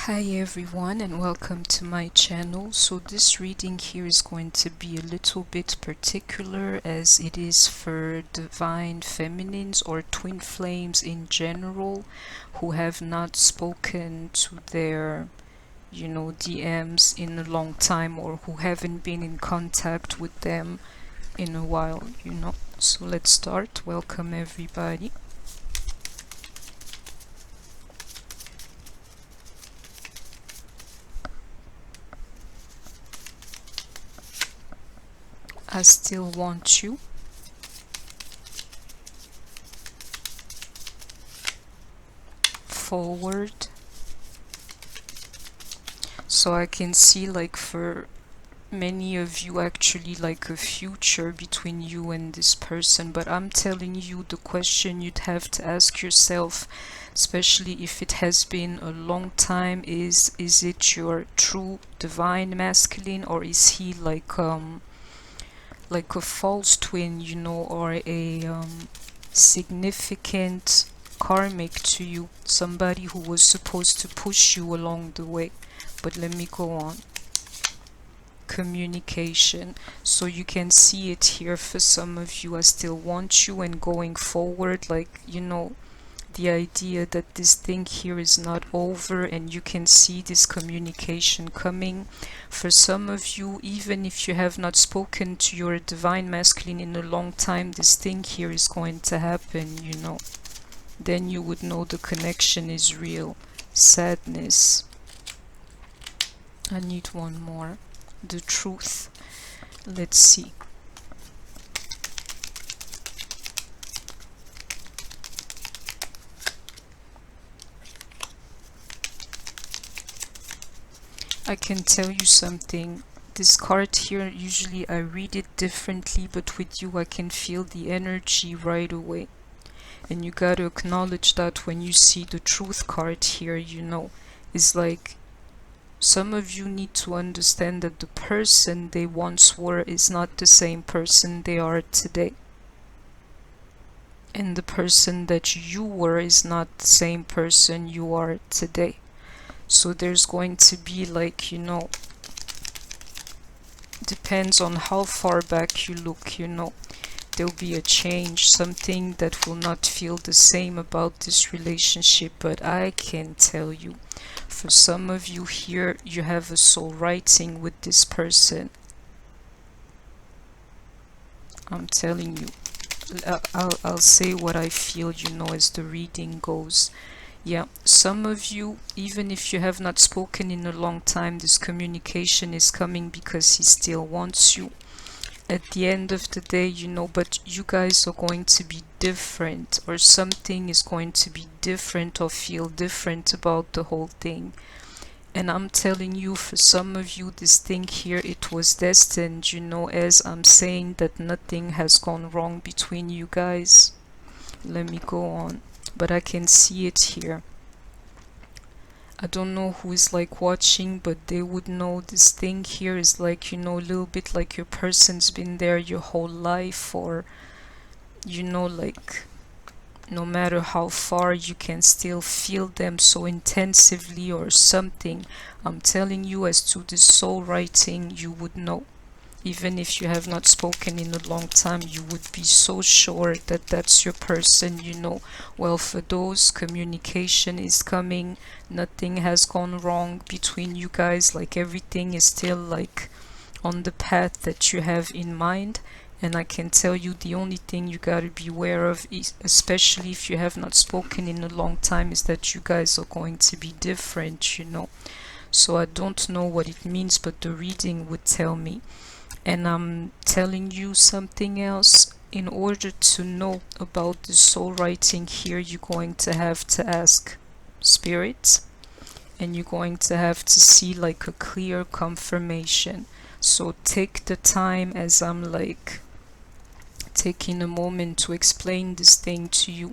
Hi everyone and welcome to my channel. So this reading here is going to be a little bit particular as it is for divine feminines or twin flames in general who have not spoken to their DMs in a long time, or who haven't been in contact with them in a while. So let's start. Welcome everybody. I still want you. Forward. So I can see, like, for many of you actually, like a future between you and this person, but I'm telling you, the question you'd have to ask yourself, especially if it has been a long time, is it your true divine masculine, or is he like a false twin, or a significant karmic to you, somebody who was supposed to push you along the way. But let me go on. Communication. So you can see it here for some of you. I still want you, and going forward, like, the idea that this thing here is not over, and you can see this communication coming. For some of you, even if you have not spoken to your divine masculine in a long time, this thing here is going to happen. Then you would know the connection is real. Sadness. I need one more. The truth. Let's see. I can tell you something. This card here, usually I read it differently, but with you I can feel the energy right away. And you gotta acknowledge that when you see the truth card here, is like, some of you need to understand that the person they once were is not the same person they are today. And the person that you were is not the same person you are today. So there's going to be, like, depends on how far back you look, there'll be a change, something that will not feel the same about this relationship. But I can tell you, for some of you here, you have a soul writing with this person. I'm telling you. I'll say what I feel, as the reading goes. Yeah, some of you, even if you have not spoken in a long time, this communication is coming because he still wants you. At the end of the day, but you guys are going to be different, or something is going to be different or feel different about the whole thing. And I'm telling you, for some of you, this thing here, it was destined, as I'm saying that nothing has gone wrong between you guys. Let me go on. But I can see it here. I don't know who is like watching, but they would know this thing here is like, a little bit like your person's been there your whole life, or, like, no matter how far, you can still feel them so intensively or something. I'm telling you, as to this soul writing, you would know. Even if you have not spoken in a long time, you would be so sure that that's your person, Well, for those, communication is coming. Nothing has gone wrong between you guys. Like, everything is still, like, on the path that you have in mind. And I can tell you, the only thing you gotta be aware of, is, especially if you have not spoken in a long time, is that you guys are going to be different, So I don't know what it means, but the reading would tell me. And I'm telling you something else. In order to know about the soul writing here, you're going to have to ask Spirit, and you're going to have to see, like, a clear confirmation. So take the time, as I'm, like, taking a moment to explain this thing to you,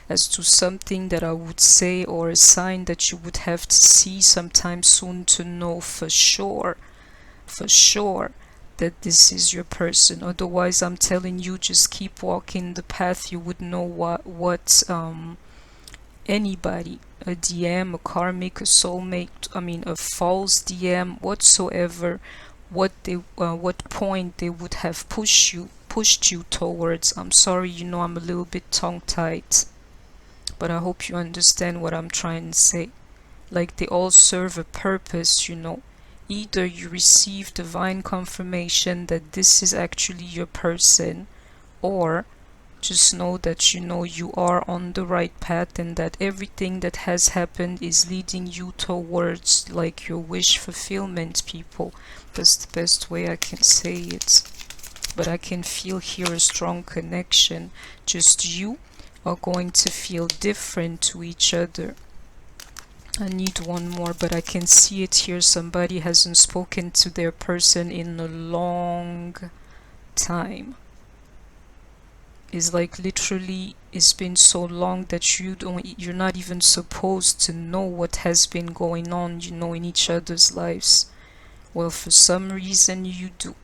as to something that I would say, or a sign that you would have to see sometime soon to know for sure that this is your person. Otherwise, I'm telling you, just keep walking the path. You would know what anybody, a DM, a karmic, a soulmate, I mean a false DM, whatsoever, what point they would have pushed you towards. I'm sorry, I'm a little bit tongue-tied, but I hope you understand what I'm trying to say. Like, they all serve a purpose. Either you receive divine confirmation that this is actually your person, or just know that you are on the right path, and that everything that has happened is leading you towards like your wish fulfillment, people. That's the best way I can say it. But I can feel here a strong connection. Just you are going to feel different to each other. I need one more, but I can see it here. Somebody hasn't spoken to their person in a long time. It's like literally it's been so long that you're not even supposed to know what has been going on, in each other's lives. Well, for some reason you do.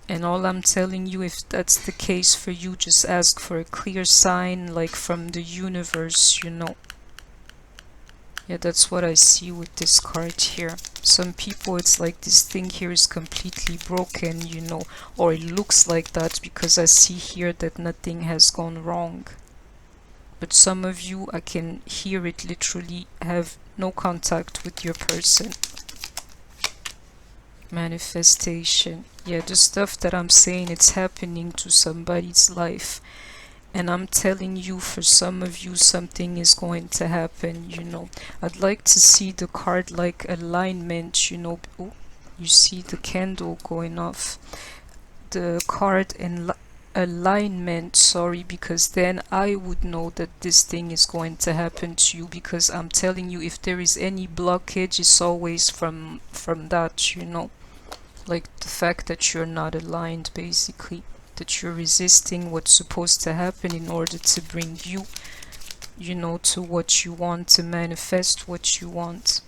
And all I'm telling you, if that's the case for you, just ask for a clear sign, like from the universe. Yeah, that's what I see with this card here. Some people, it's like this thing here is completely broken, or it looks like that because I see here that nothing has gone wrong. But some of you, I can hear it literally have no contact with your person. Manifestation. Yeah, the stuff that I'm saying, it's happening to somebody's life. And I'm telling you, for some of you, something is going to happen. I'd like to see the card like alignment. Oh, you see the candle going off. The card and alignment, sorry, because then I would know that this thing is going to happen to you, because I'm telling you, if there is any blockage, it's always from that. Like the fact that you're not aligned, basically. That you're resisting what's supposed to happen in order to bring you, to what you want, to manifest what you want.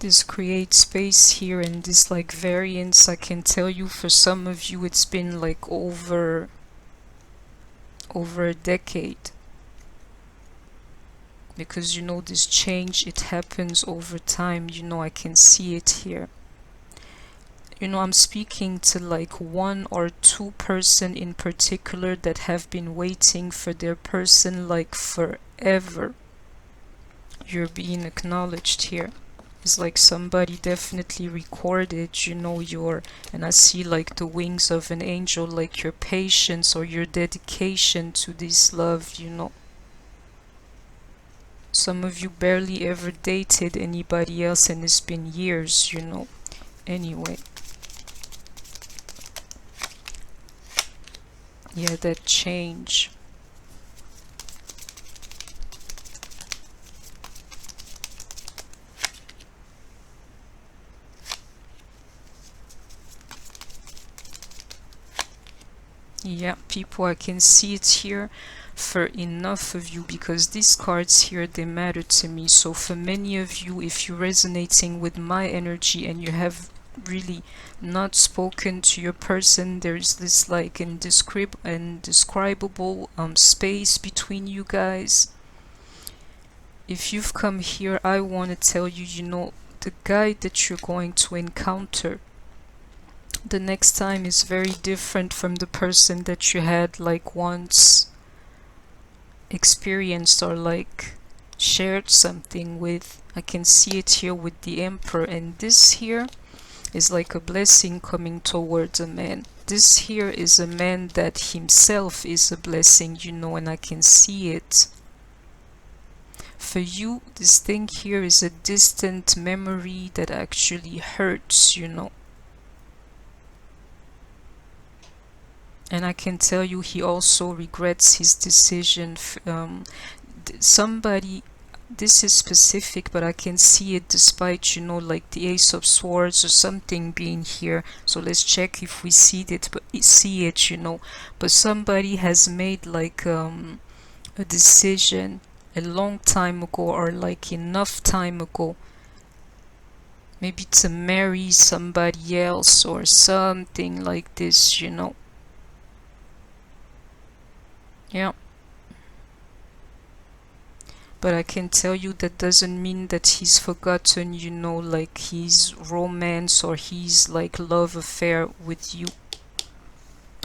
This creates space here, and this like variance, I can tell you, for some of you it's been like over a decade. Because this change, it happens over time. I can see it here. I'm speaking to like one or two person in particular that have been waiting for their person like forever. You're being acknowledged here. It's like somebody definitely recorded, and I see like the wings of an angel, like your patience or your dedication to this love. Some of you barely ever dated anybody else, and it's been years. Anyway. Yeah, that change. Yeah, people, I can see it here for enough of you, because these cards here, they matter to me. So for many of you, if you're resonating with my energy and you have really not spoken to your person, there's this like indescribable space between you guys. If you've come here, I want to tell you, the guy that you're going to encounter the next time is very different from the person that you had like once experienced or like shared something with. I can see it here with the Emperor, and this here is like a blessing coming towards a man. This here is a man that himself is a blessing, and I can see it. For you, this thing here is a distant memory that actually hurts. And I can tell you, he also regrets his decision. Somebody, this is specific, but I can see it despite, like the Ace of Swords or something being here. So let's check if we see it, but somebody has made like a decision a long time ago, or like enough time ago, maybe to marry somebody else or something like this. Yeah. But I can tell you that doesn't mean that he's forgotten, you know, like his romance or his like love affair with you.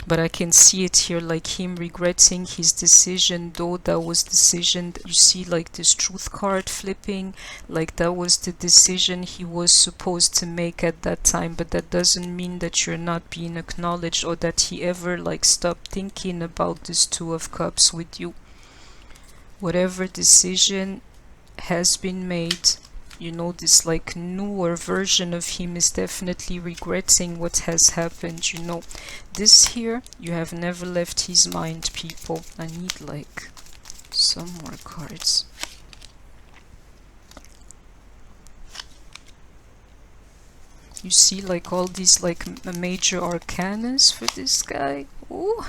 But I can see it here, like him regretting his decision, though that was decision. You see like this truth card flipping, like that was the decision he was supposed to make at that time. But that doesn't mean that you're not being acknowledged, or that he ever like stopped thinking about this Two of Cups with you. Whatever decision has been made, you know, this like newer version of him is definitely regretting what has happened, you know. This here, you have never left his mind, people. I need like some more cards. You see like all these like major arcanas for this guy. Ooh.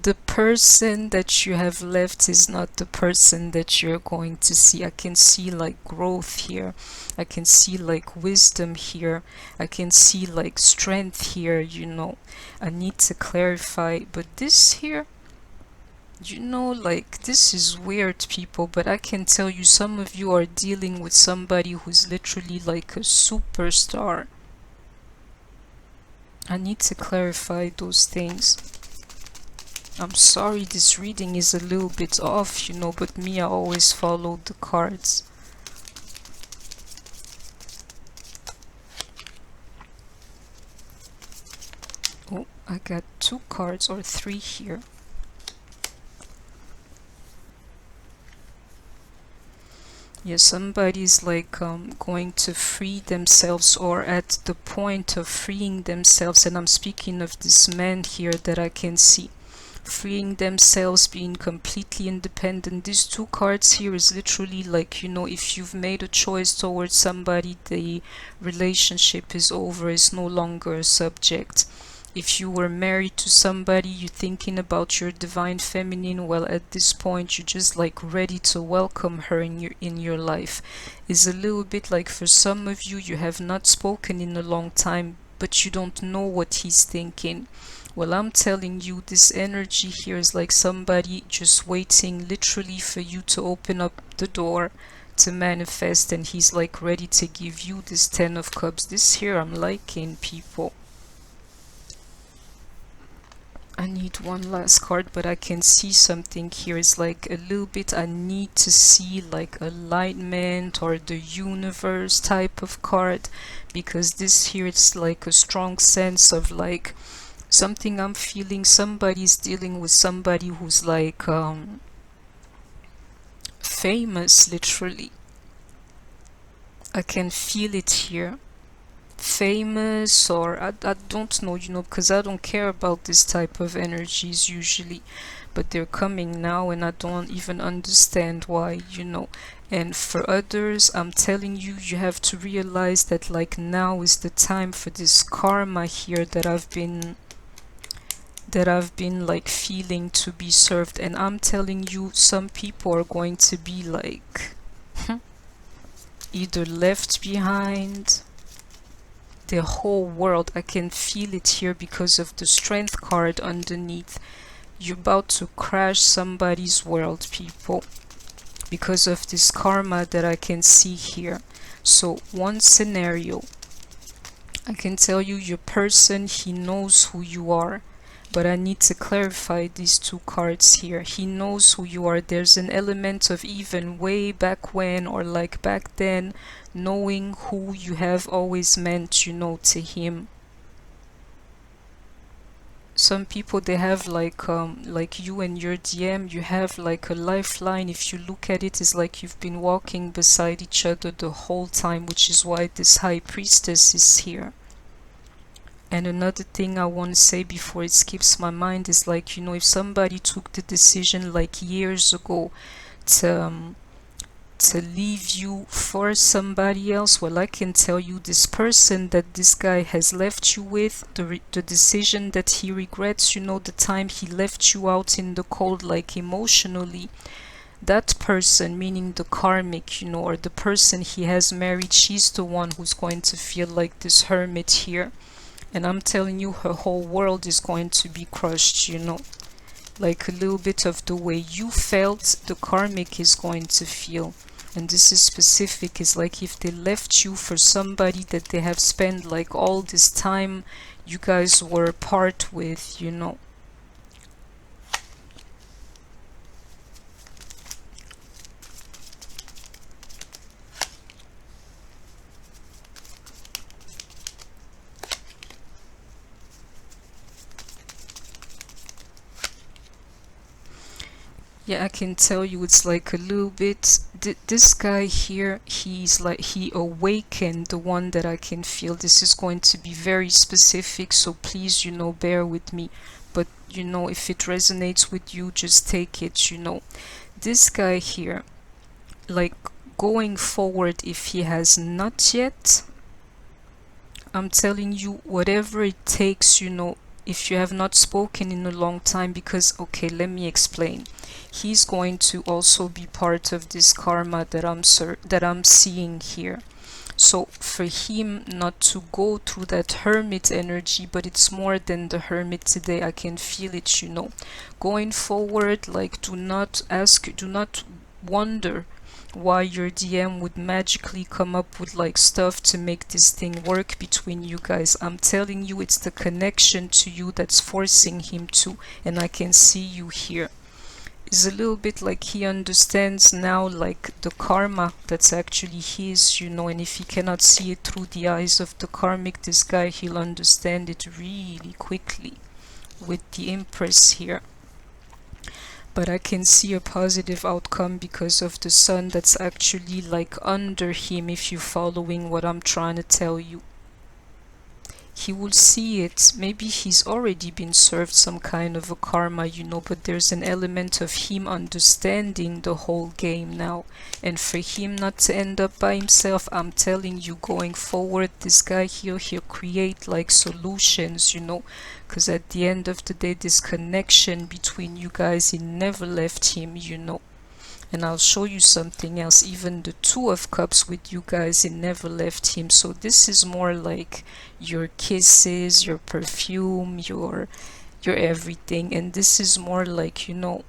The person that you have left is not the person that you're going to see. I can see like growth here. I can see like wisdom here. I can see like strength here, you know. I need to clarify, but this here, you know, like this is weird, people, but I can tell you some of you are dealing with somebody who's literally like a superstar. I need to clarify those things. I'm sorry this reading is a little bit off, you know, but me, I always follow the cards. Oh, I got 2 cards or 3 here. Yeah, somebody's like going to free themselves, or at the point of freeing themselves, and I'm speaking of this man here that I can see. Freeing themselves, being completely independent. These 2 cards here is literally like, you know, if you've made a choice towards somebody, the relationship is over, is no longer a subject. If you were married to somebody, you're thinking about your divine feminine, well, at this point you're just like ready to welcome her in your life. Is a little bit like, for some of you, you have not spoken in a long time, but you don't know what he's thinking. Well, I'm telling you, this energy here is like somebody just waiting literally for you to open up the door to manifest, and he's like ready to give you this 10 of Cups. This here I'm liking, people. I need one last card, but I can see something here is like a little bit, I need to see like enlightenment or the universe type of card, because this here it's like a strong sense of like something I'm feeling. Somebody's dealing with somebody who's like famous, literally. I can feel it here. Famous, or I don't know, you know, because I don't care about this type of energies usually, but they're coming now and I don't even understand why, you know. And for others, I'm telling you, you have to realize that like now is the time for this karma here that I've been like feeling to be served. And I'm telling you, some people are going to be like either left behind, their whole world. I can feel it here because of the strength card underneath. You're about to crash somebody's world, people, because of this karma that I can see here. So one scenario, I can tell you, your person, he knows who you are, but I need to clarify these 2 cards here. He knows who you are. There's an element of even way back when, or like back then, knowing who you have always meant, you know, to him. Some people, they have like you and your DM, you have like a lifeline. If you look at it, it's like you've been walking beside each other the whole time, which is why this High Priestess is here. And another thing I want to say before it skips my mind is like, you know, if somebody took the decision like years ago to leave you for somebody else, well, I can tell you, this person that this guy has left you with, the decision that he regrets, you know, the time he left you out in the cold, like emotionally, that person, meaning the karmic, you know, or the person he has married, she's the one who's going to feel like this hermit here. And I'm telling you, her whole world is going to be crushed, you know. like a little bit of the way you felt, the karmic is going to feel. And this is specific, is like if they left you for somebody that they have spent like all this time you guys were apart with, you know. Yeah, I can tell you it's like a little bit, this guy here, he's like, he awakened the one that I can feel. This is going to be very specific, so please, you know, bear with me. But, you know, if it resonates with you, just take it, you know. This guy here, like going forward, if he has not yet, I'm telling you, whatever it takes, you know, if you have not spoken in a long time, because, okay, let me explain. He's going to also be part of this karma that I'm seeing here. So for him not to go through that hermit energy, but it's more than the hermit today, I can feel it, you know. Going forward, like, do not wonder why your DM would magically come up with like stuff to make this thing work between you guys. I'm telling you, it's the connection to you that's forcing him to, and I can see you here. It's a little bit like he understands now like the karma that's actually his, you know, and if he cannot see it through the eyes of the karmic, this guy, he'll understand it really quickly with the Empress here. But I can see a positive outcome because of the sun that's actually like under him, if you're following what I'm trying to tell you. He will see it. Maybe he's already been served some kind of a karma, you know, but there's an element of him understanding the whole game now. And for him not to end up by himself, I'm telling you, going forward, this guy here, he'll create like solutions, you know, because at the end of the day, this connection between you guys, it never left him, you know. And I'll show you something else. Even the Two of Cups with you guys, it never left him. So this is more like your kisses, your perfume, your everything. And this is more like, you know,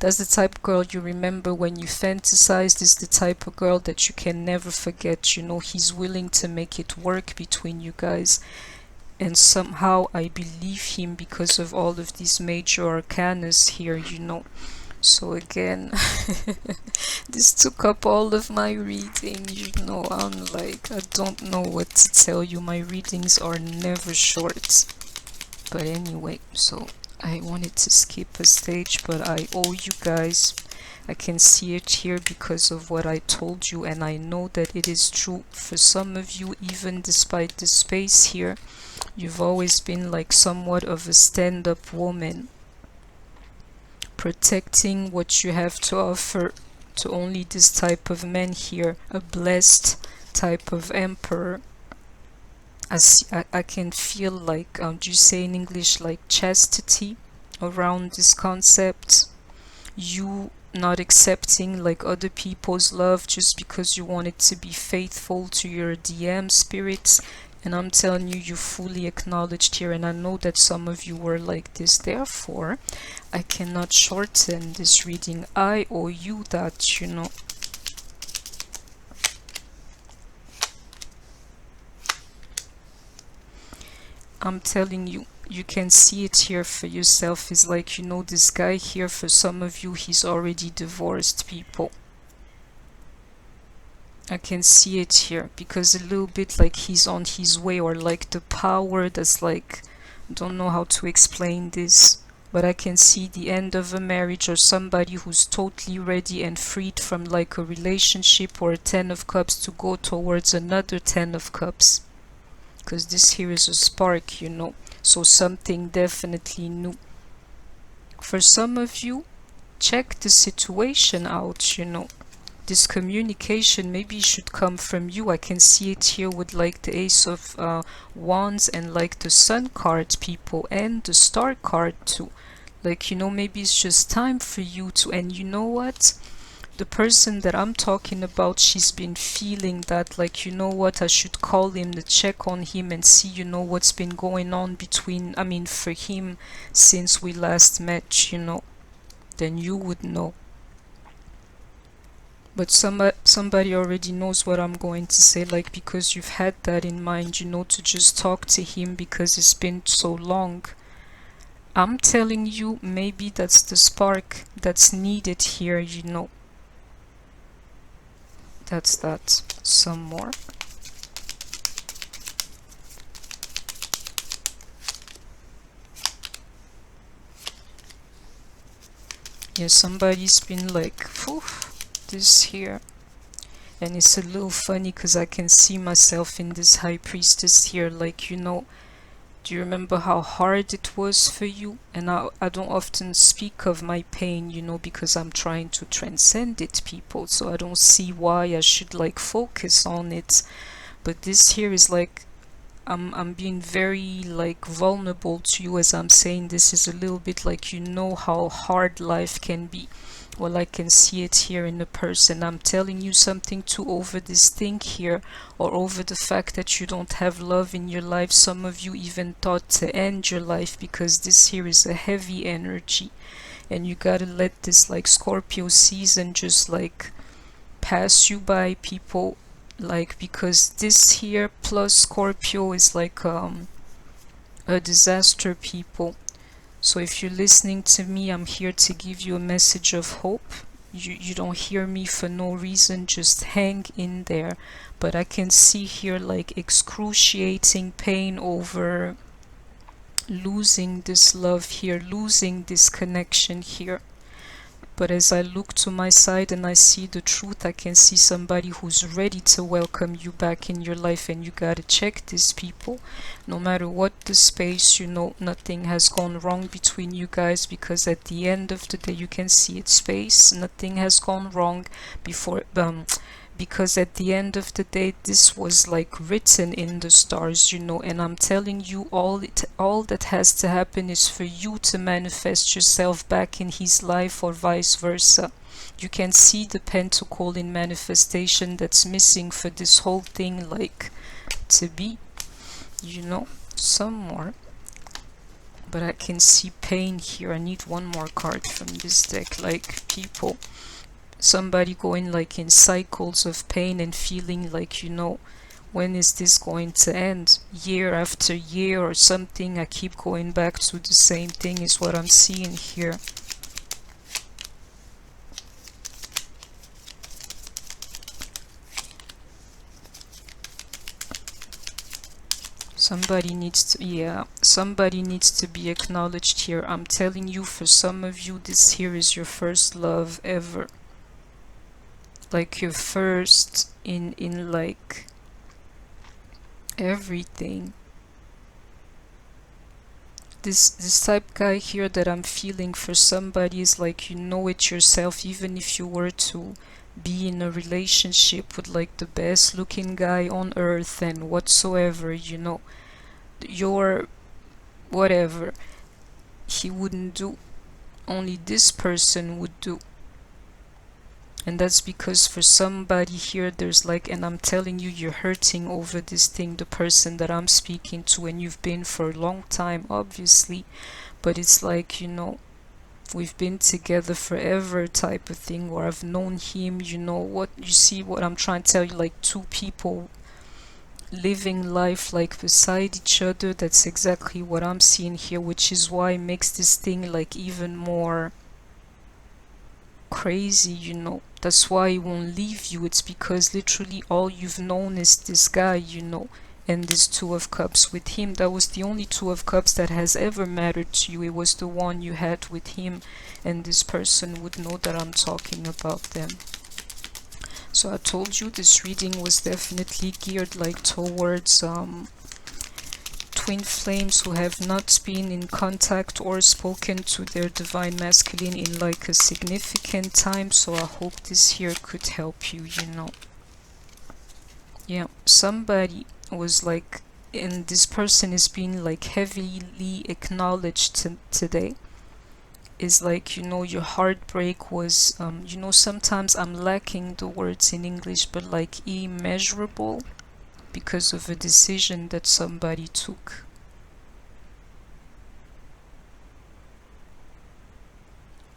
that's the type of girl you remember when you fantasize. This is the type of girl that you can never forget. You know, he's willing to make it work between you guys. And somehow I believe him because of all of these major arcanas here, you know. So again, this took up all of my reading, you know. I'm like, I don't know what to tell you. My readings are never short. But anyway, so I wanted to skip a stage, but I owe you guys. I can see it here because of what I told you, and I know that it is true. For some of you, even despite the space here, you've always been like somewhat of a stand-up woman, protecting what you have to offer to only this type of man here, a blessed type of emperor. As I can feel like, do you say in English, like chastity around this concept? You not accepting like other people's love just because you wanted to be faithful to your DM spirits. And I'm telling you, you fully acknowledged here, and I know that some of you were like this. Therefore, I cannot shorten this reading. I owe you that, you know. I'm telling you, you can see it here for yourself. Is like, you know, this guy here, for some of you, he's already divorced, people. I can see it here because a little bit like he's on his way, or like the power that's like, I don't know how to explain this, but I can see the end of a marriage, or somebody who's totally ready and freed from like a relationship or a 10 of cups to go towards another 10 of cups, because this here is a spark, you know, so something definitely new. For some of you, check the situation out, you know. This communication maybe should come from you. I can see it here with like the Ace of Wands and like the Sun card, people, and the Star card too. Like, you know, maybe it's just time for you to, and you know what? the person that I'm talking about, she's been feeling that, like, you know what, I should call him to check on him and see, you know, what's been going on between, I mean, for him since we last met, you know. Then you would know. But somebody already knows what I'm going to say, like, because you've had that in mind, you know, to just talk to him because it's been so long. I'm telling you, maybe that's the spark that's needed here, you know. That's that. Some more. Yeah, somebody's been like, whew, this here. And it's a little funny because I can see myself in this high priestess here, like, you know, do you remember how hard it was for you? And I don't often speak of my pain, you know, because I'm trying to transcend it, people. So I don't see why I should like focus on it. But this here is like, I'm being very like vulnerable to you as I'm saying this. Is a little bit like, you know how hard life can be. Well, I can see it here in the person. I'm telling you something to over this thing here, or over the fact that you don't have love in your life. Some of you even thought to end your life because this here is a heavy energy, and you gotta let this like Scorpio season just like pass you by, people. Like, because this here plus Scorpio is like a disaster, people. So if you're listening to me, I'm here to give you a message of hope. You don't hear me for no reason, just hang in there. But I can see here like excruciating pain over losing this love here, losing this connection here. But as I look to my side and I see the truth, I can see somebody who's ready to welcome you back in your life. And you gotta check these people. No matter what the space, you know, nothing has gone wrong between you guys, because at the end of the day, you can see it's space. Nothing has gone wrong before, because at the end of the day, this was like written in the stars, you know. And I'm telling you, all that has to happen is for you to manifest yourself back in his life, or vice versa. You can see the pentacle in manifestation that's missing for this whole thing like to be, you know. Some more, but I can see pain here. I need one more card from this deck. Like, people, somebody going like in cycles of pain and feeling like, you know, when is this going to end? Year after year or something. I keep going back to the same thing is what I'm seeing here. Somebody needs to, yeah, somebody needs to be acknowledged here. I'm telling you, for some of you, this here is your first love ever. Like your first in like everything. This type guy here that I'm feeling for somebody is like, you know it yourself, even if you were to be in a relationship with like the best looking guy on earth and whatsoever, you know, your whatever, he wouldn't do. Only this person would do. And that's because for somebody here, there's like, and I'm telling you, you're hurting over this thing, the person that I'm speaking to, and you've been for a long time, obviously. But it's like, you know, we've been together forever type of thing, or I've known him, you know, what you see, what I'm trying to tell you, like two people living life like beside each other. That's exactly what I'm seeing here, which is why it makes this thing like even more crazy, you know. That's why he won't leave you. It's because literally all you've known is this guy, you know, and this Two of Cups with him. That was the only Two of Cups that has ever mattered to you. It was the one you had with him, and this person would know that I'm talking about them. So I told you this reading was definitely geared like towards twin flames who have not been in contact or spoken to their divine masculine in like a significant time. So I hope this here could help you, you know. Yeah, somebody was like, and this person is being like heavily acknowledged today. Is like, your heartbreak was, sometimes I'm lacking the words in English, but like immeasurable because of a decision that somebody took.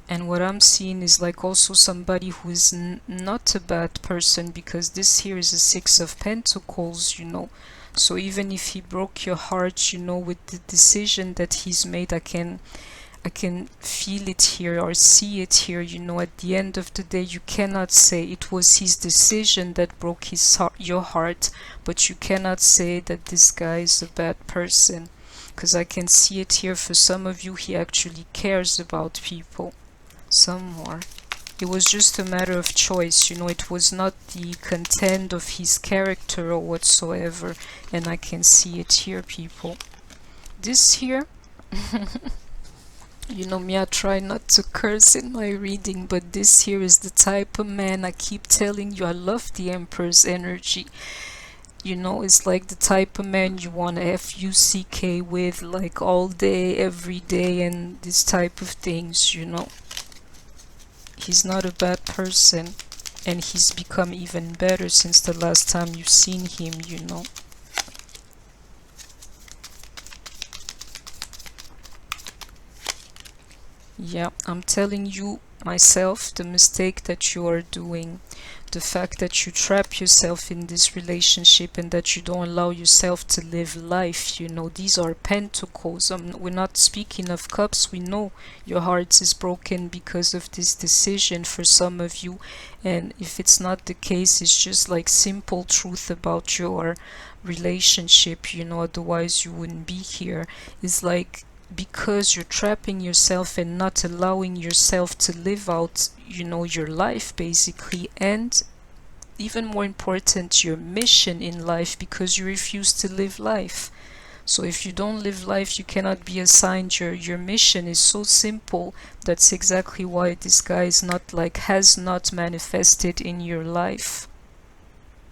And what I'm seeing is like also somebody who is not a bad person, because this here is a Six of Pentacles, So even if he broke your heart, with the decision that he's made, I can feel it here or see it here, at the end of the day, you cannot say it was his decision that broke your heart, but you cannot say that this guy is a bad person, because I can see it here. For some of you, he actually cares about people. Some more. It was just a matter of choice, it was not the content of his character or whatsoever, and I can see it here, people. This here, me, I try not to curse in my reading, but this here is the type of man I keep telling you. I love the Emperor's energy. It's like the type of man you want to FUCK with, like all day, every day, and this type of things, He's not a bad person, and he's become even better since the last time you've seen him. Yeah, I'm telling you myself the mistake that you are doing. The fact that you trap yourself in this relationship and that you don't allow yourself to live life. These are pentacles. We're not speaking of cups. We know your heart is broken because of this decision for some of you. And if it's not the case, it's just like simple truth about your relationship, otherwise you wouldn't be here. It's like, because you're trapping yourself and not allowing yourself to live out, your life basically, and even more important, your mission in life, because you refuse to live life. So if you don't live life, you cannot be assigned your mission. Is so simple. That's exactly why this guy is not like, has not manifested in your life,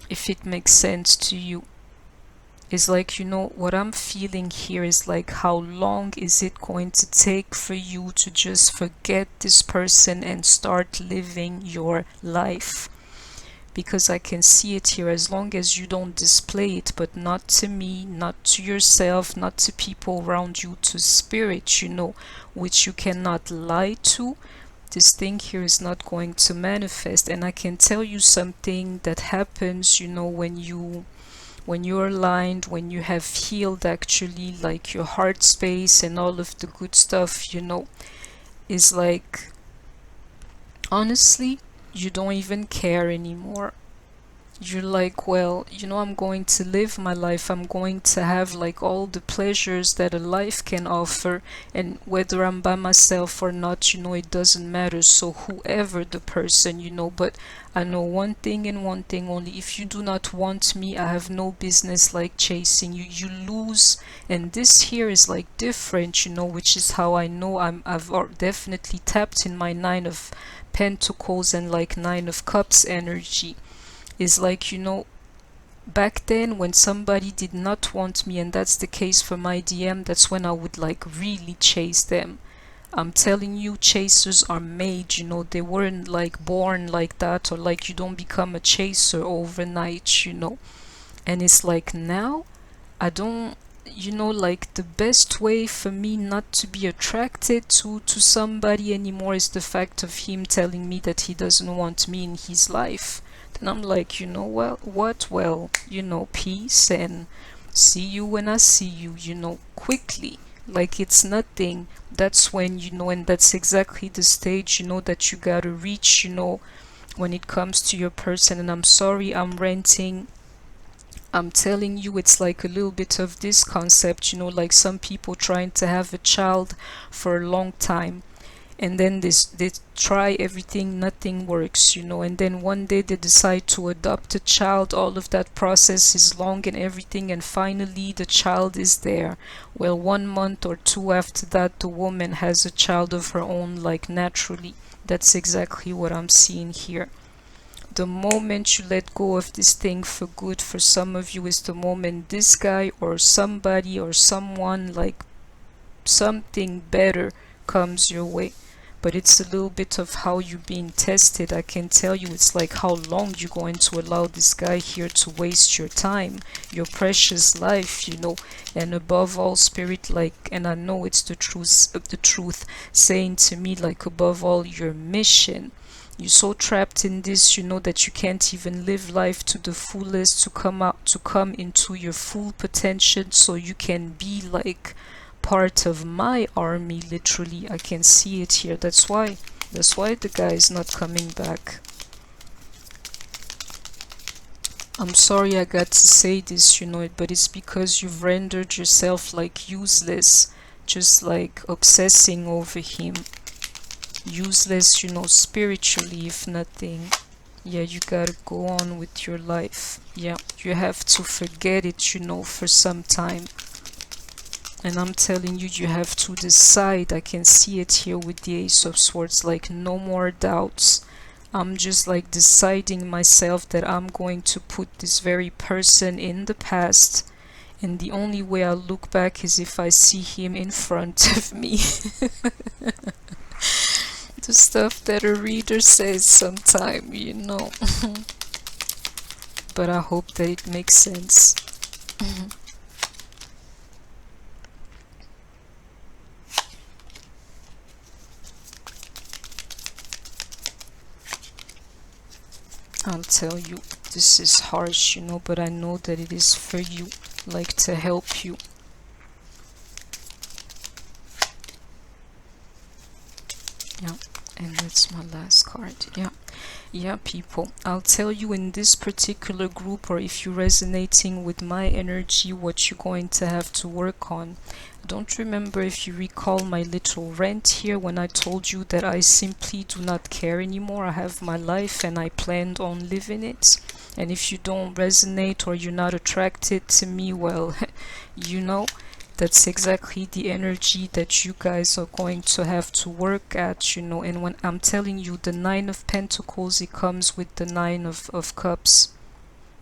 if it makes sense to you. Is like, what I'm feeling here is like, how long is it going to take for you to just forget this person and start living your life? Because I can see it here. As long as you don't display it, but not to me, not to yourself, not to people around you, to spirit, which you cannot lie to, this thing here is not going to manifest. And I can tell you something that happens, when you're aligned, when you have healed actually, like your heart space and all of the good stuff, is like, honestly, you don't even care anymore. You're like, well, I'm going to live my life. I'm going to have like all the pleasures that a life can offer, and whether I'm by myself or not, it doesn't matter. So whoever the person, but I know one thing and one thing only: if you do not want me, I have no business like chasing you. You lose. And this here is like different, which is how I know I've definitely tapped in my Nine of Pentacles and like Nine of Cups energy. Is like, back then when somebody did not want me, and that's the case for my DM, that's when I would like really chase them. I'm telling you, chasers are made, they weren't like born like that, or like you don't become a chaser overnight, And it's like, now I don't, like the best way for me not to be attracted to somebody anymore is the fact of him telling me that he doesn't want me in his life. And I'm like, well, peace, and see you when I see you, quickly. Like it's nothing. That's when, and that's exactly the stage, that you gotta reach, when it comes to your person. And I'm sorry, I'm ranting. I'm telling you, it's like a little bit of this concept, like some people trying to have a child for a long time, and then they try everything, nothing works, and then one day they decide to adopt a child. All of that process is long and everything, and finally the child is there. Well, 1 month or two after that, the woman has a child of her own, like naturally. That's exactly what I'm seeing here. The moment you let go of this thing for good, for some of you, is the moment this guy or somebody or someone, like something better, comes your way. but it's a little bit of how you're being tested. I can tell you it's like how long you're going to allow this guy here to waste your time, your precious life, and above all, spirit, like, and I know it's the truth saying to me, like, above all, your mission. You're so trapped in this, that you can't even live life to the fullest, to come into your full potential, so you can be like part of my army. Literally, I can see it here. That's why the guy is not coming back. I'm sorry I got to say this, but it's because you've rendered yourself like useless, just like obsessing over him. Useless, spiritually, if nothing. Yeah, you gotta go on with your life. Yeah, you have to forget it, for some time. And I'm telling you, you have to decide. I can see it here with the Ace of Swords, like no more doubts. I'm just like deciding myself that I'm going to put this very person in the past. And the only way I look back is if I see him in front of me. The stuff that a reader says sometime, But I hope that it makes sense. I'll tell you, this is harsh, but I know that it is for you, like to help you. Yeah, and that's my last card. Yeah, people, I'll tell you in this particular group, or if you're resonating with my energy, what you're going to have to work on. Don't remember, if you recall my little rant here, when I told you that I simply do not care anymore. I have my life and I planned on living it. And if you don't resonate or you're not attracted to me, well, that's exactly the energy that you guys are going to have to work at, and when I'm telling you the Nine of Pentacles, it comes with the Nine of Cups.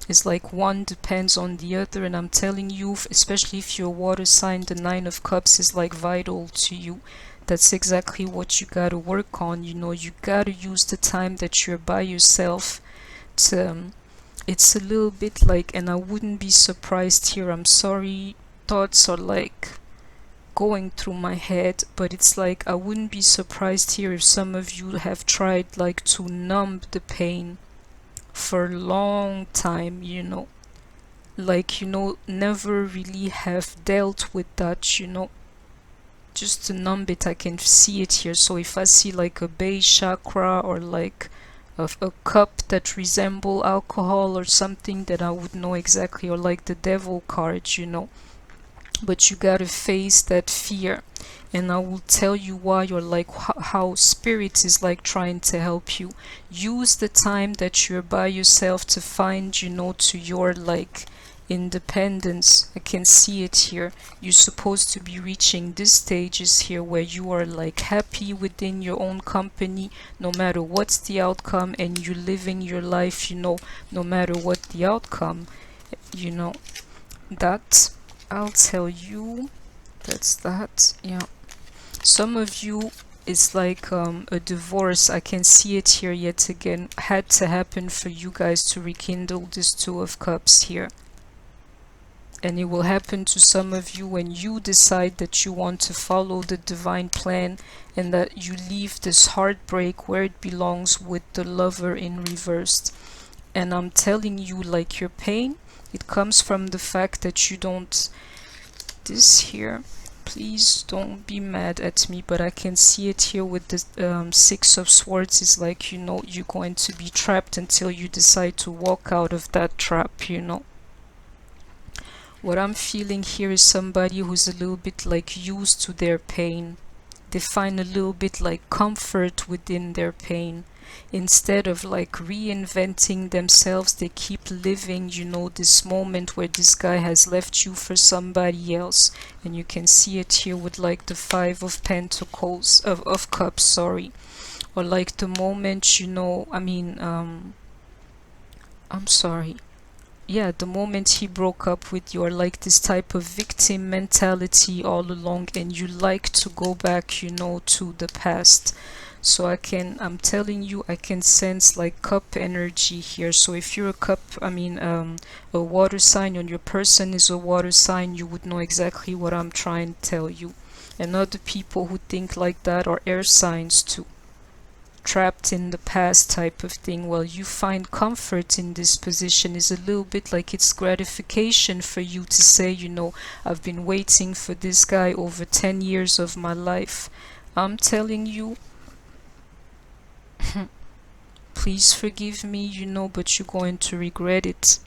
It's like one depends on the other, and I'm telling you, especially if you're a water sign, the Nine of Cups is like vital to you. That's exactly what you gotta work on, you gotta use the time that you're by yourself to, it's a little bit like, and I wouldn't be surprised here, I'm sorry, thoughts are like going through my head, but it's like I wouldn't be surprised here if some of you have tried like to numb the pain for a long time, like never really have dealt with that, just to numb it. I can see it here. So if I see like a base chakra or like a cup that resemble alcohol or something, that I would know exactly, or like the devil card, but you gotta face that fear, and I will tell you why, or like how spirit is like trying to help you. Use the time that you're by yourself to find, to your like independence. I can see it here. You're supposed to be reaching these stages here where you are like happy within your own company, no matter what's the outcome, and you're living your life, no matter what the outcome, that I'll tell you, that's that. Yeah, some of you, it's like a divorce. I can see it here yet again. Had to happen for you guys to rekindle this Two of Cups here. And it will happen to some of you when you decide that you want to follow the divine plan, and that you leave this heartbreak where it belongs with the Lover in reversed. And I'm telling you, like, your pain, it comes from the fact that you don't, this here, please don't be mad at me, but I can see it here with the Six of Swords. Is like, you're going to be trapped until you decide to walk out of that trap, What I'm feeling here is somebody who's a little bit like used to their pain. They find a little bit like comfort within their pain. Instead of like reinventing themselves, they keep living, this moment where this guy has left you for somebody else. And you can see it here with like the Five of Pentacles, of Cups, sorry. Or like the moment, I'm sorry. yeah, the moment he broke up with you, or like this type of victim mentality all along, and you like to go back, to the past. So I'm telling you, I can sense like cup energy here. So if you're a cup, a water sign, and your person is a water sign, you would know exactly what I'm trying to tell you. And other people who think like that are air signs too, trapped in the past type of thing. Well, you find comfort in this position, is a little bit like it's gratification for you to say, I've been waiting for this guy over 10 years of my life. I'm telling you, please forgive me, but you're going to regret it.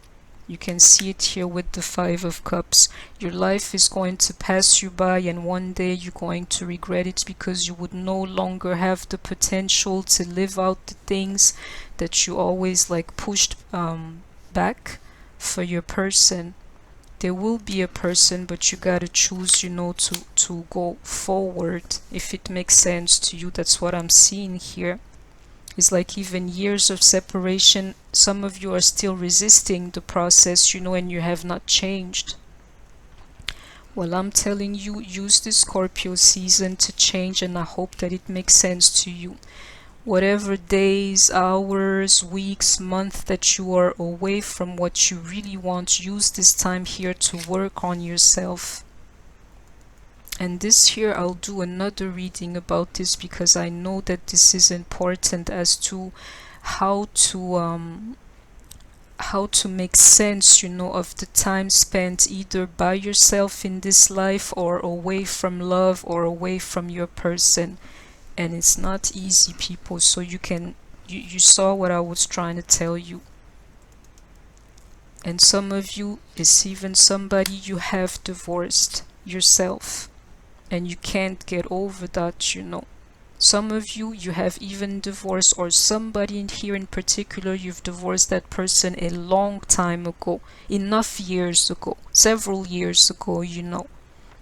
You can see it here with the Five of Cups. Your life is going to pass you by, and one day you're going to regret it, because you would no longer have the potential to live out the things that you always like pushed back for your person. There will be a person, but you gotta choose, to go forward, if it makes sense to you. That's what I'm seeing here. It's like even years of separation, some of you are still resisting the process, and you have not changed. Well, I'm telling you, use the Scorpio season to change, and I hope that it makes sense to you. Whatever days, hours, weeks, month that you are away from what you really want, use this time here to work on yourself. And this here, I'll do another reading about this, because I know that this is important as to how to make sense, of the time spent either by yourself in this life, or away from love, or away from your person. And it's not easy, people. So you saw what I was trying to tell you. And some of you, it's even somebody you have divorced yourself, and you can't get over that. Some of you, you have even divorced, or somebody in here in particular, you've divorced that person a long time ago, enough years ago, several years ago,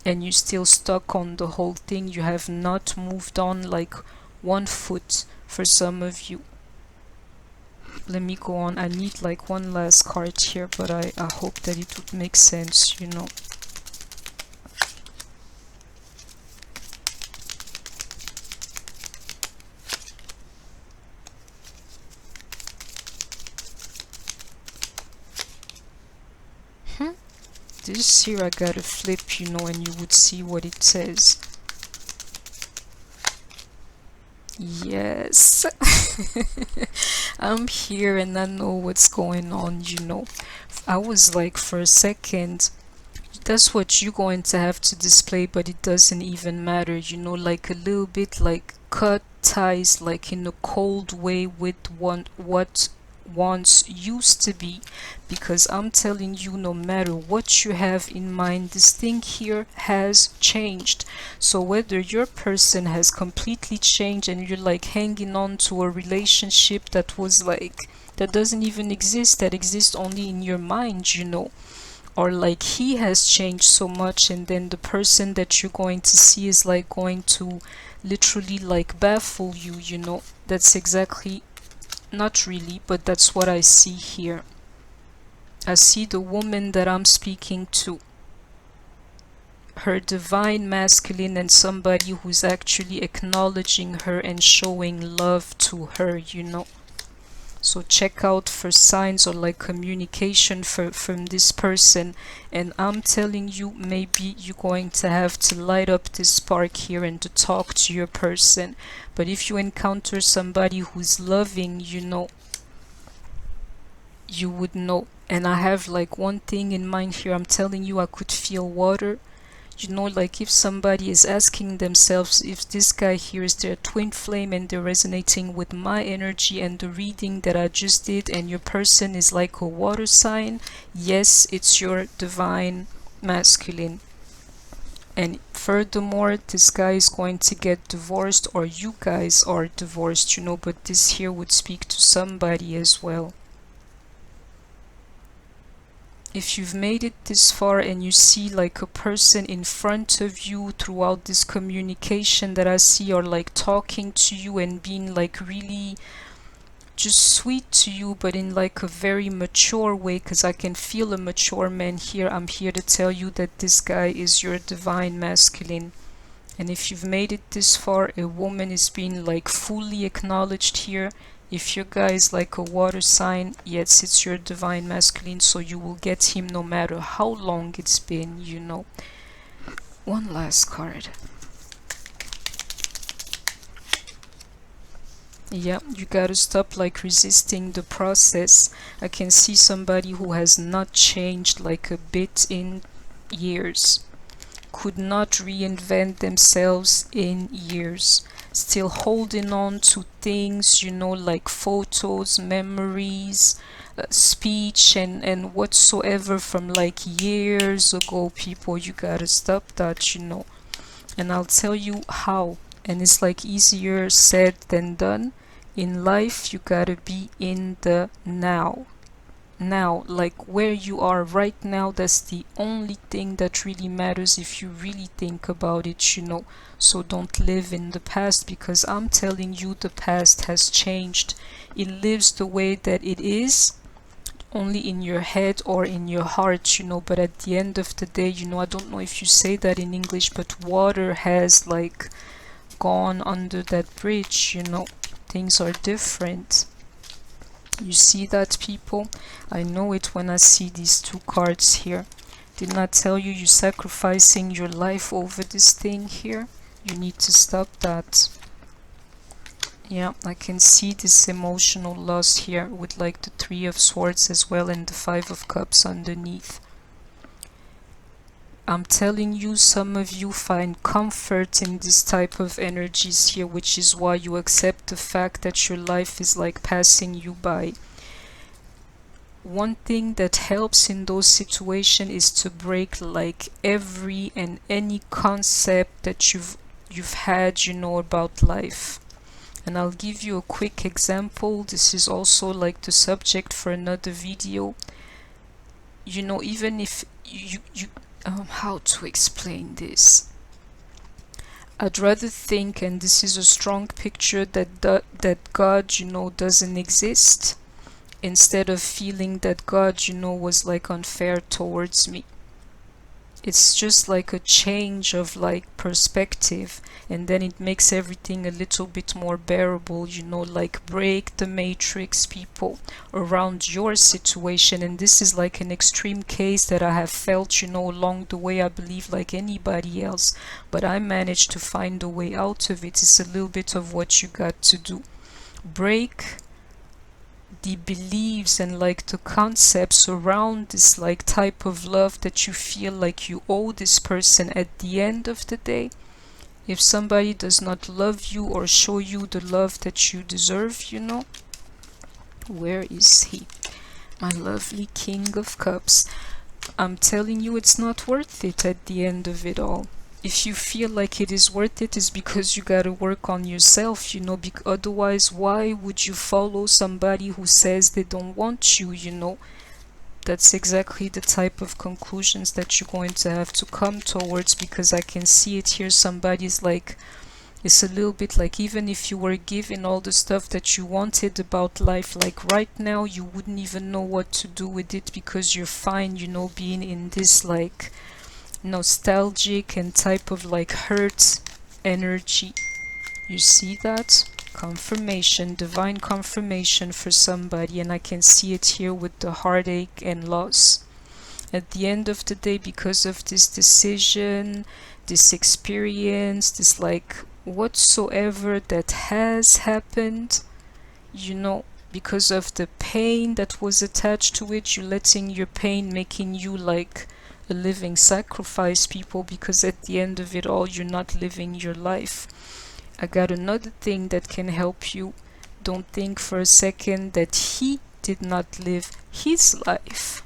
and you're still stuck on the whole thing. You have not moved on like 1 foot for some of you. Let me go on. I need like one last card here, but I hope that it would make sense. This here I gotta flip, and you would see what it says. Yes. I'm here and I know what's going on. I was like, for a second, that's what you're going to have to display, but it doesn't even matter, like a little bit like cut ties, like in a cold way, with what once used to be. Because I'm telling you, no matter what you have in mind, this thing here has changed. So whether your person has completely changed and you're like hanging on to a relationship that was like, that doesn't even exist, that exists only in your mind, or like he has changed so much, and then the person that you're going to see is like going to literally like baffle you. That's exactly, not really, but that's what I see here. I see the woman that I'm speaking to, her divine masculine, and somebody who's actually acknowledging her and showing love to her. So check out for signs or like communication from this person. And I'm telling you, maybe you're going to have to light up this spark here and to talk to your person. But if you encounter somebody who's loving, you would know. And I have like one thing in mind here. I'm telling you, I could feel water. Like if somebody is asking themselves if this guy here is their twin flame, and they're resonating with my energy and the reading that I just did, and your person is like a water sign, yes, it's your divine masculine. And furthermore, this guy is going to get divorced, or you guys are divorced, but this here would speak to somebody as well. If you've made it this far and you see like a person in front of you throughout this communication that I see, or like talking to you and being like really just sweet to you, but in like a very mature way, because I can feel a mature man here. I'm here to tell you that this guy is your divine masculine. And if you've made it this far, a woman is being like fully acknowledged here. If your guy is like a water sign, yes, it's your divine masculine, so you will get him no matter how long it's been, you know. One last card. Yeah, you gotta stop like resisting the process. I can see somebody who has not changed like a bit in years. Could not reinvent themselves in years. Still holding on to things, you know, like photos, memories, speech, and whatsoever from like years ago. People, you gotta stop that, you know. And I'll tell you how. And it's like easier said than done. In life, you gotta be in the now. Now, like where you are right now, that's the only thing that really matters if you really think about it, you know. So don't live in the past, because I'm telling you, the past has changed. It lives the way that it is, only in your head or in your heart, you know. But at the end of the day, you know, I don't know if you say that in English, but water has like gone under that bridge, you know. Things are different. You see that, people? I know it when I see these two cards here. Didn't I tell you you're sacrificing your life over this thing here? You need to stop that. Yeah, I can see this emotional loss here with like the Three of Swords as well, and the Five of Cups underneath. I'm telling you, some of you find comfort in this type of energies here, which is why you accept the fact that your life is like passing you by. One thing that helps in those situations is to break like every and any concept that you've had, you know, about life. And I'll give you a quick example. This is also like the subject for another video. You know, even if you how to explain this? I'd rather think, and this is a strong picture, that God, you know, doesn't exist, instead of feeling that God, you know, was like unfair towards me. It's just like a change of like perspective, and then it makes everything a little bit more bearable, you know. Like break the matrix, people, around your situation. And this is like an extreme case that I have felt, you know, along the way, I believe, like anybody else, but I managed to find a way out of it. It's a little bit of what you got to do. Break the beliefs and like the concepts around this like type of love that you feel like you owe this person. At the end of the day, if somebody does not love you or show you the love that you deserve, you know, where is he, my lovely King of Cups? I'm telling you, it's not worth it at the end of it all. If you feel like it is worth it, is because you gotta work on yourself, you know. Otherwise, why would you follow somebody who says they don't want you, you know? That's exactly the type of conclusions that you're going to have to come towards, because I can see it here. Somebody's like, it's a little bit like, even if you were given all the stuff that you wanted about life, like right now, you wouldn't even know what to do with it, because you're fine, you know, being in this like nostalgic and type of like hurt energy. You see that? Confirmation, divine confirmation for somebody, and I can see it here with the heartache and loss. At the end of the day, because of this decision, this experience, this like whatsoever that has happened, you know, because of the pain that was attached to it, you're letting your pain making you like a living sacrifice, people, because at the end of it all, you're not living your life. I got another thing that can help you. Don't think for a second that he did not live his life.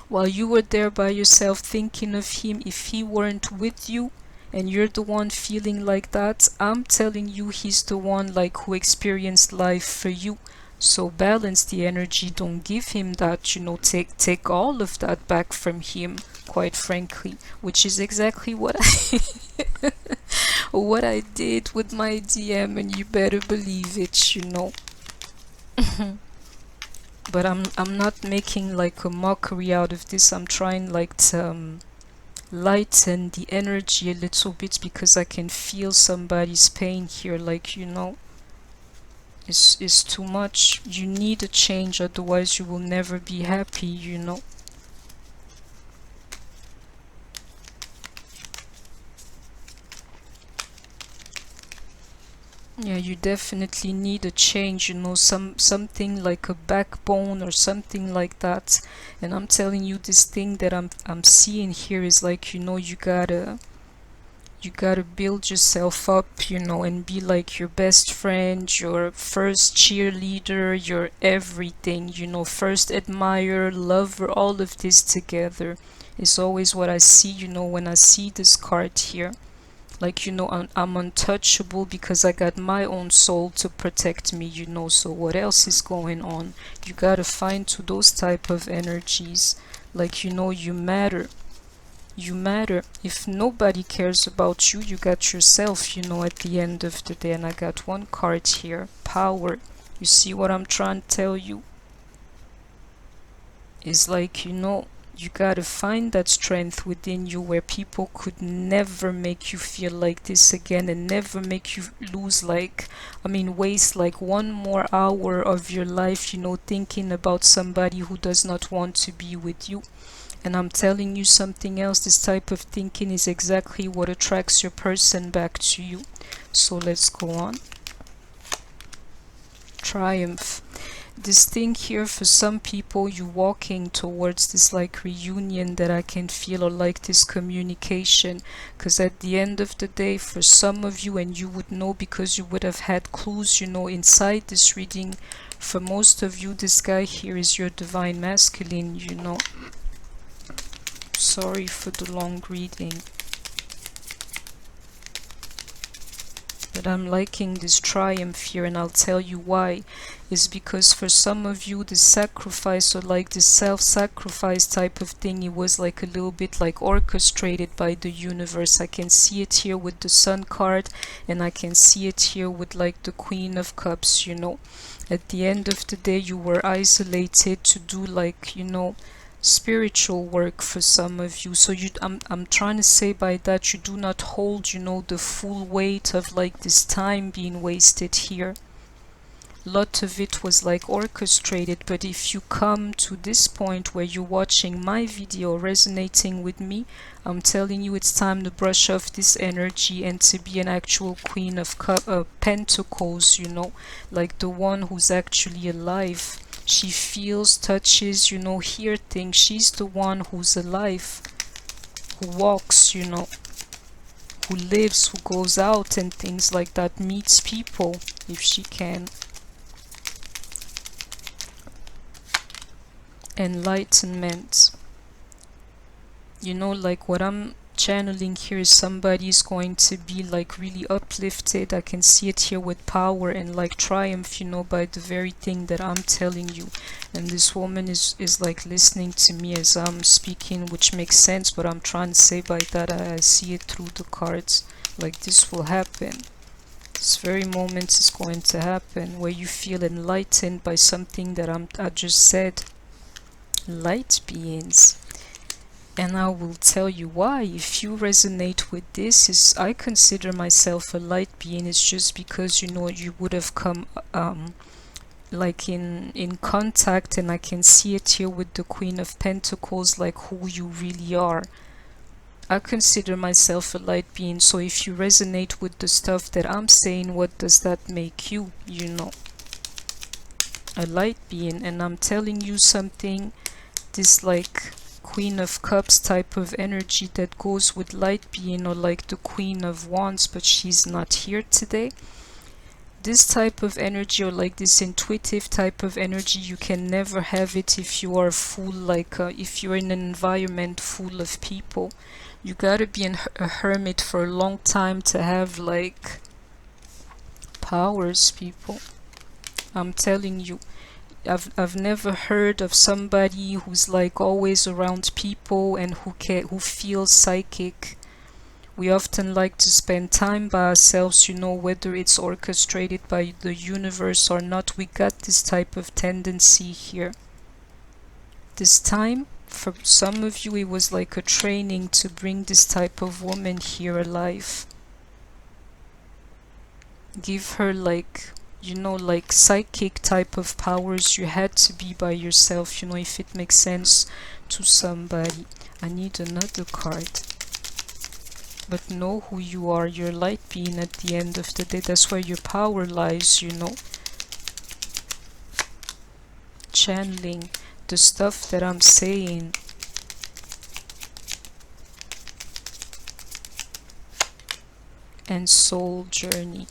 While you were there by yourself thinking of him, if he weren't with you and you're the one feeling like that, I'm telling you, he's the one like who experienced life for you. So balance the energy. Don't give him that, you know, take all of that back from him, quite frankly, which is exactly what I what I did with my DM, and you better believe it, you know. But I'm not making like a mockery out of this. I'm trying like to lighten the energy a little bit, because I can feel somebody's pain here, like, it's too much. You need a change, otherwise you will never be happy. Yeah, you definitely need a change, something like a backbone or something like that. And I'm telling you, this thing that I'm seeing here is like, you gotta build yourself up, and be like your best friend, your first cheerleader, your everything, first admirer, lover, all of this together is always what I see, when I see this card here. Like, I'm untouchable because I got my own soul to protect me, so what else is going on? You gotta find to those type of energies. Like, you matter. You matter. If nobody cares about you, you got yourself, at the end of the day. And I got one card here, power. You see what I'm trying to tell you? It's like, you gotta find that strength within you where people could never make you feel like this again, and never make you lose, waste like one more hour of your life, thinking about somebody who does not want to be with you. And I'm telling you something else, this type of thinking is exactly what attracts your person back to you. So let's go on. Triumph. This thing here, for some people, you walking towards this like reunion that I can feel, or like this communication, because at the end of the day, for some of you, and you would know because you would have had clues, inside this reading, for most of you, this guy here is your divine masculine. Sorry for the long reading, but I'm liking this triumph here, and I'll tell you why. Is because for some of you, the sacrifice, or like the self-sacrifice type of thing, it was like a little bit like orchestrated by the universe. I can see it here with the Sun card, and I can see it here with like the Queen of Cups. At the end of the day, you were isolated to do like, spiritual work for some of you. So I'm trying to say by that, you do not hold, the full weight of like this time being wasted here. Lot of it was like orchestrated, but if you come to this point where you're watching my video, resonating with me, I'm telling you, it's time to brush off this energy and to be an actual Queen of Pentacles, like the one who's actually alive. She feels, touches, hear things. She's the one who's alive, who walks, who lives, who goes out and things like that, meets people if she can. Enlightenment. Like what I'm channeling here is somebody is going to be like really uplifted. I can see it here with power and like triumph, by the very thing that I'm telling you. And this woman is like listening to me as I'm speaking, which makes sense. But I'm trying to say by that, I see it through the cards, like this will happen. This very moment is going to happen where you feel enlightened by something that I just said. Light beings. And I will tell you why. If you resonate with this, I consider myself a light being. It's just because you would have come like in contact, and I can see it here with the Queen of Pentacles, like who you really are. I consider myself a light being. So if you resonate with the stuff that I'm saying, what does that make you? A light being. And I'm telling you something, this like Queen of Cups type of energy that goes with light being, or like the Queen of Wands, but she's not here today. This type of energy, or like this intuitive type of energy, you can never have it if you are full, like if you're in an environment full of people. You gotta be a hermit for a long time to have like powers, people. I'm telling you. I've never heard of somebody who's like always around people and who feels psychic, We often like to spend time by ourselves, whether it's orchestrated by the universe or not. We got this type of tendency here. This time, for some of you, it was like a training to bring this type of woman here alive. Give her like psychic type of powers. You had to be by yourself, if it makes sense to somebody. I need another card. But know who you are, your light being at the end of the day. That's where your power lies, Channeling the stuff that I'm saying. And soul journey.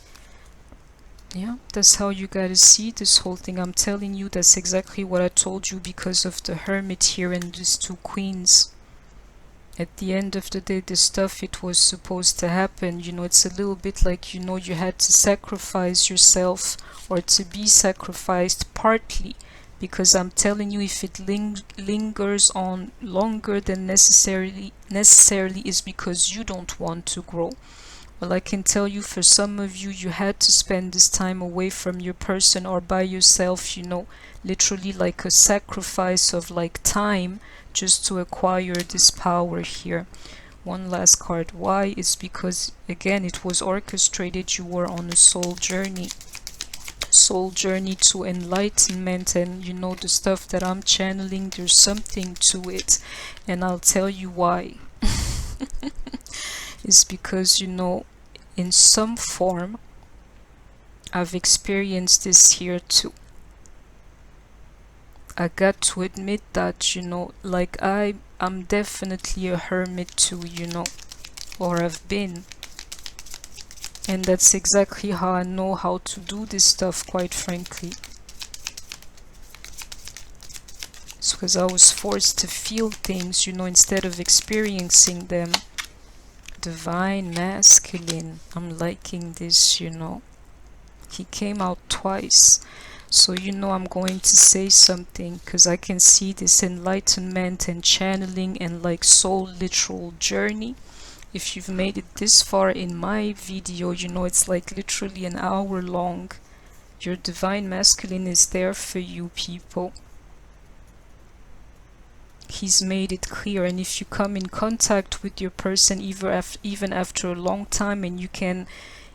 Yeah, that's how you gotta see this whole thing. I'm telling you, that's exactly what I told you because of the hermit here and these two queens. At the end of the day, the stuff, it was supposed to happen. It's a little bit like, you had to sacrifice yourself or to be sacrificed partly. Because I'm telling you, if it lingers on longer than necessarily is because you don't want to grow. Well, I can tell you, for some of you, you had to spend this time away from your person or by yourself, literally like a sacrifice of like time just to acquire this power here. One last card. Why? It's because, again, it was orchestrated. You were on a soul journey to enlightenment, and the stuff that I'm channeling, there's something to it, and I'll tell you why. It's because, in some form, I've experienced this here too. I got to admit that, like I'm definitely a hermit too, or I've been. And that's exactly how I know how to do this stuff, quite frankly. It's because I was forced to feel things, instead of experiencing them. Divine masculine. I'm liking this, He came out twice. So I'm going to say something because I can see this enlightenment and channeling and like soul literal journey. If you've made it this far in my video, it's like literally an hour long. Your divine masculine is there for you, people. He's made it clear, and if you come in contact with your person even after a long time, and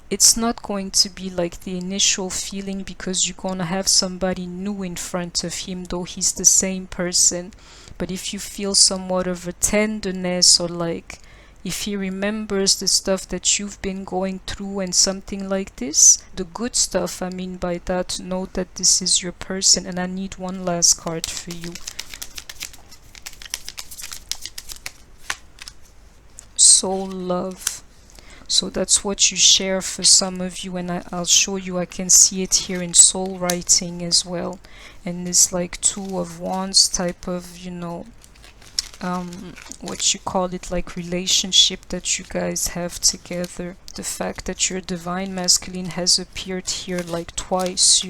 it's not going to be like the initial feeling because you're gonna have somebody new in front of him, though he's the same person. But if you feel somewhat of a tenderness, or like if he remembers the stuff that you've been going through and something like this, the good stuff, I mean by that, know that this is your person. And I need one last card for you. Soul love. So that's what you share for some of you, and I'll show you. I can see it here in soul writing as well, and this like Two of Wands type of, what you call it, like relationship that you guys have together. The fact that your divine masculine has appeared here like twice,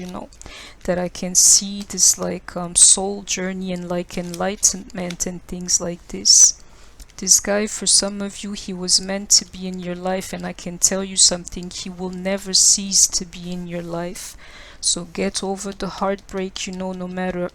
that I can see this like soul journey and like enlightenment and things like this. This guy, for some of you, he was meant to be in your life, and I can tell you something, he will never cease to be in your life. So get over the heartbreak, no matter,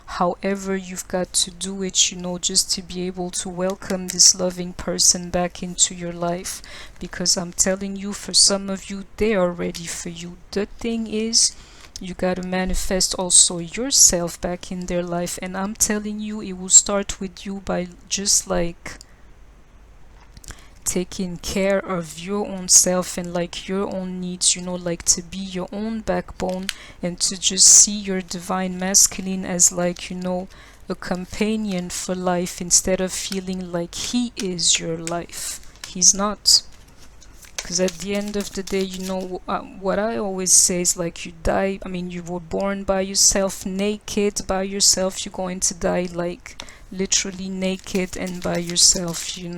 however you've got to do it, just to be able to welcome this loving person back into your life. Because I'm telling you, for some of you, they are ready for you. The thing is, you gotta manifest also yourself back in their life, and I'm telling you, it will start with you by just like taking care of your own self and like your own needs, like to be your own backbone, and to just see your divine masculine as like, a companion for life, instead of feeling like he is your life. He's not. Because at the end of the day, what I always say is like, you die, you were born by yourself, naked by yourself, you're going to die like literally naked and by yourself, You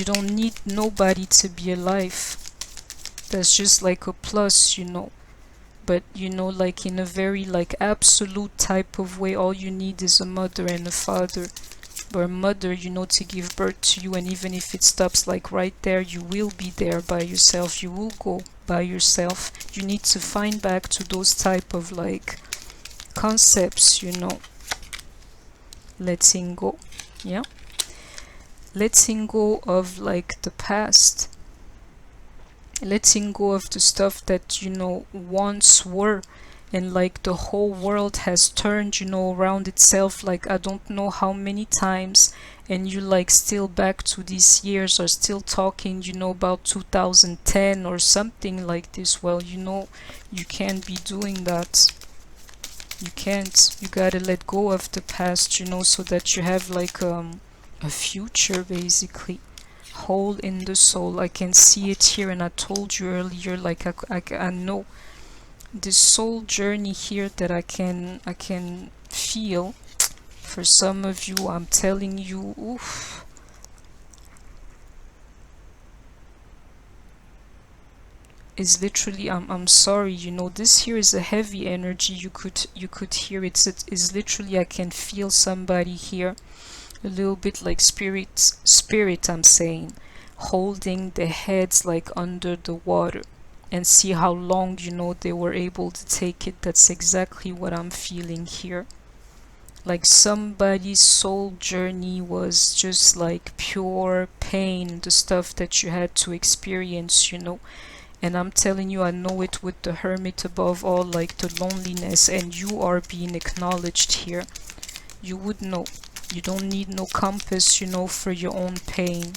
don't need nobody to be alive. That's just like a plus, But, like in a very like absolute type of way, all you need is a mother and a father. or mother, you know, to give birth to you. And even if it stops like right there, you will be there by yourself, you will go by yourself. You need to find back to those type of like concepts, you know. Letting go. Yeah, letting go of like the past, letting go of the stuff that, you know, once were, and like the whole world has turned, you know, around itself like I don't know how many times, and you like still back to these years, or still talking, you know, about 2010 or something like this. Well, you know, you can't be doing that. You can't. You gotta let go of the past, you know, so that you have like a future, basically. Hole in the soul, I can see it here, and I told you earlier, like I know this soul journey here that I can feel. For some of you, I'm telling you, oof, is literally, I'm sorry, you know, this here is a heavy energy. You could hear it. It is literally, I can feel somebody here, a little bit like spirit, I'm saying, holding their heads like under the water, and see how long, you know, they were able to take it. That's exactly what I'm feeling here. Like somebody's soul journey was just like pure pain, the stuff that you had to experience, you know. And I'm telling you, I know it with the hermit above all, like the loneliness, and you are being acknowledged here. You would know. You don't need no compass, you know, for your own pain.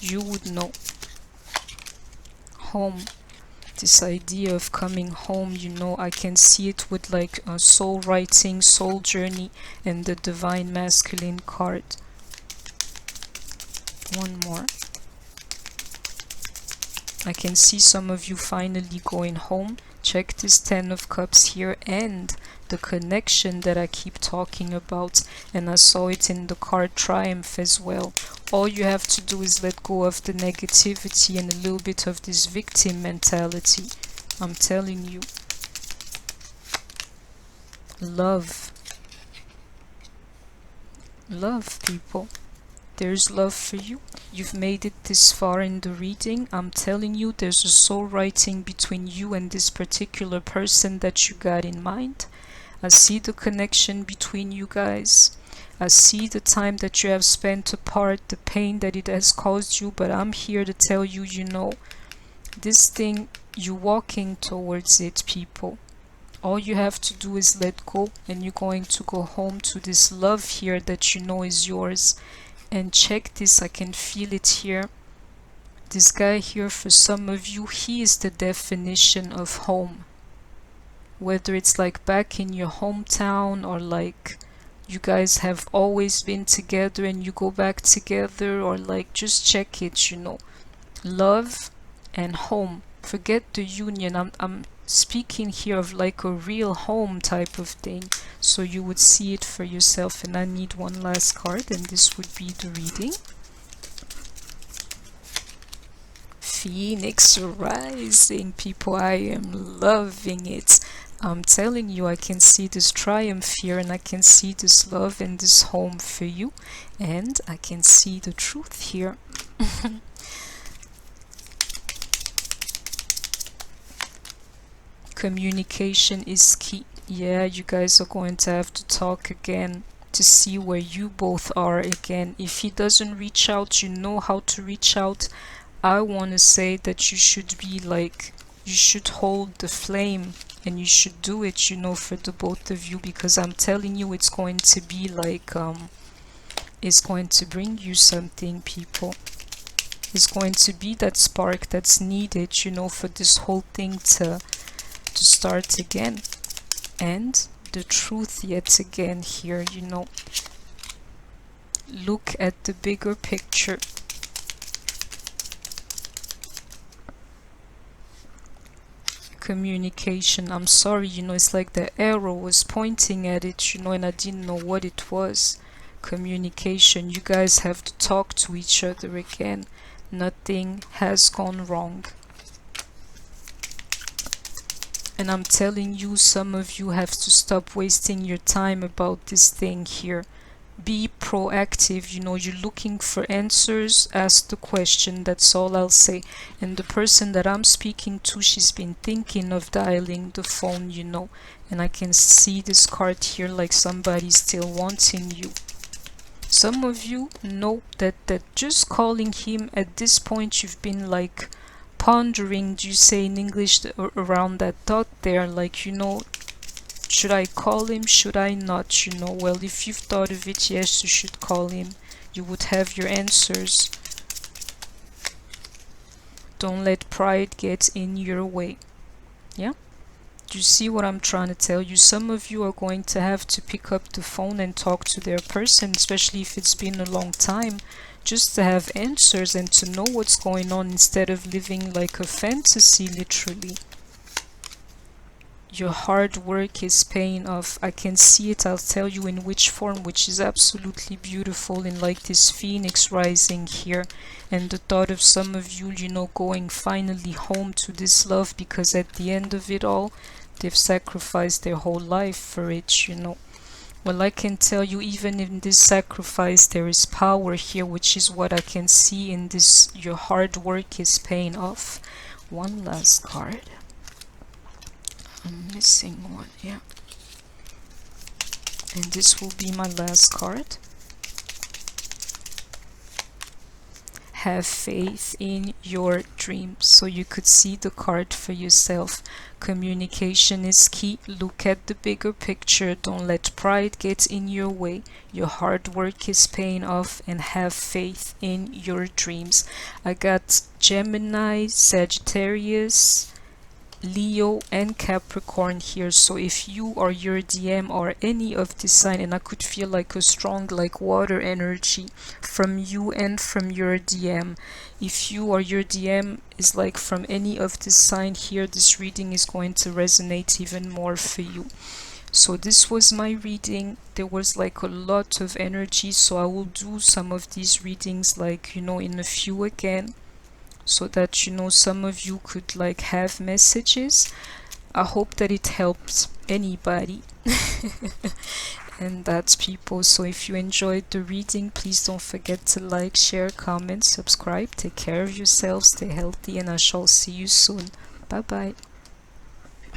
You would know. Home. This idea of coming home, you know, I can see it with like a soul writing, soul journey, and the divine masculine card. One more. I can see some of you finally going home. Check this 10 of cups here, and the connection that I keep talking about, and I saw it in the card triumph as well. All you have to do is let go of the negativity and a little bit of this victim mentality. I'm telling you. Love. Love, people. There's love for you. You've made it this far in the reading. I'm telling you, there's a soul writing between you and this particular person that you got in mind. I see the connection between you guys. I see the time that you have spent apart, the pain that it has caused you, but I'm here to tell you, you know, this thing, you're walking towards it, people. All you have to do is let go, and you're going to go home to this love here that you know is yours. And check this, I can feel it here. This guy here, for some of you, he is the definition of home. Whether it's like back in your hometown, or like you guys have always been together and you go back together, or like just check it, you know. Love and home. Forget the union. I'm speaking here of like a real home type of thing, so you would see it for yourself. And I need one last card, and this would be the reading. Phoenix rising, people. I am loving it. I'm telling you, I can see this triumph here, and I can see this love and this home for you, and I can see the truth here. Communication is key. Yeah, you guys are going to have to talk again to see where you both are again. If he doesn't reach out, you know how to reach out. I want to say that you should be like, you should hold the flame, and you should do it, you know, for the both of you, because I'm telling you, it's going to be like, it's going to bring you something, people. It's going to be that spark that's needed, you know, for this whole thing to start again. And the truth yet again here, you know. Look at the bigger picture. Communication. I'm sorry, you know, it's like the arrow was pointing at it, you know, and I didn't know what it was. Communication. You guys have to talk to each other again. Nothing has gone wrong. And I'm telling you, some of you have to stop wasting your time about this thing here. be proactive. You know, you're looking for answers, ask the question. That's all I'll say. And the person that I'm speaking to, she's been thinking of dialing the phone, you know, and I can see this card here like somebody's still wanting you. Some of you know that just calling him at this point, you've been like pondering, do you say in English, around that thought there, like, you know, should I call him, should I not, you know? Well, if you've thought of it, yes, you should call him. You would have your answers. Don't let pride get in your way. Yeah? Do you see what I'm trying to tell you? Some of you are going to have to pick up the phone and talk to their person, especially if it's been a long time, just to have answers and to know what's going on instead of living like a fantasy, literally. Your hard work is paying off. I can see it. I'll tell you in which form, which is absolutely beautiful, in like this phoenix rising here, and the thought of some of you, you know, going finally home to this love, because at the end of it all, they've sacrificed their whole life for it, you know. Well, I can tell you, even in this sacrifice, there is power here, which is what I can see in this. Your hard work is paying off. One last card. I'm missing one, yeah. And this will be my last card. Have faith in your dreams. So you could see the card for yourself. Communication is key. Look at the bigger picture. Don't let pride get in your way. Your hard work is paying off, and have faith in your dreams. I got Gemini, Sagittarius, Leo and Capricorn here. So if you or your DM or any of this sign, and I could feel like a strong like water energy from you and from your DM, if you or your DM is like from any of this sign here, this reading is going to resonate even more for you. So this was my reading. There was like a lot of energy, so I will do some of these readings like, you know, in a few again, so that, you know, some of you could like have messages. I hope that it helps anybody. And that's people. So if you enjoyed the reading, please don't forget to like, share, comment, subscribe. Take care of yourselves, stay healthy, and I shall see you soon. Bye bye.